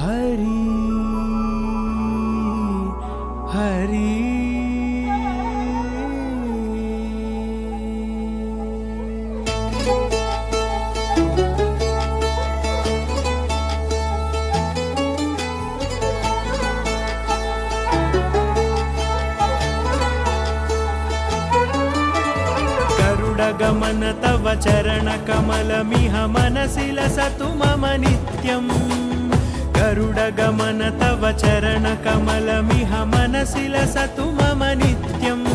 హరి హరి गमन तव चरण कमलमिह मनसि लसतु मम नित्यम् गरुड गमन तव चरण कमलमिह मनसि लसतु मम नित्यम्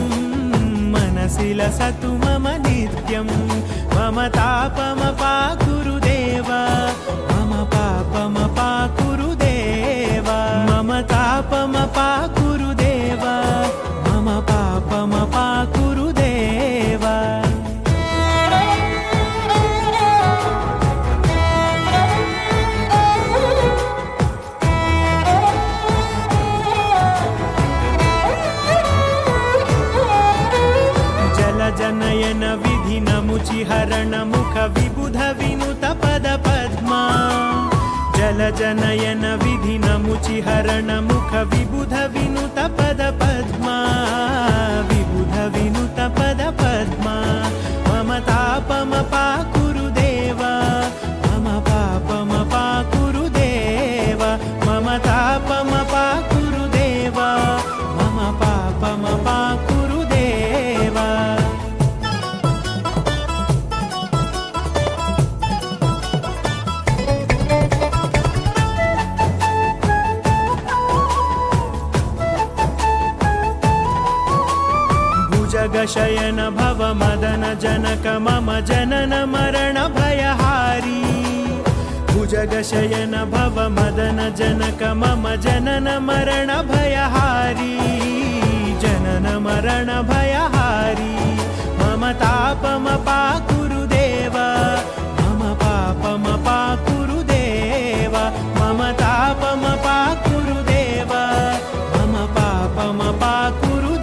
मनसि लसतु मम नित्यम् मम तापमपाकुरुदेव मम पापमपाकुरुदेव मम तापमपाकुरुदेव मम पापमपाकुरुदेव जनयन विधि नमुचि हरण मुख विबुध विनुत पद पद्मा जल जनयन विधि नमुचि हरण मुख विबुध विनुत पद पद्मा विबुध विनुत पद पद्मा मम तापमपाकुरुदेव मम पापमपाकुरुदेव मम तापमपाकुरुदेव मम पापमपाकुरुदेव जगशयन भव मदन जनक मम जनन मरण भयहारी भुजगशयन भव मदन जनक मम जनन मरण भयहारी जनन मरण भयहारी मम तापमपाकुरुदेव मम पापमपाकुरुदेव मम तापमपाकुरुदेव मम पापमपाकुरुदेव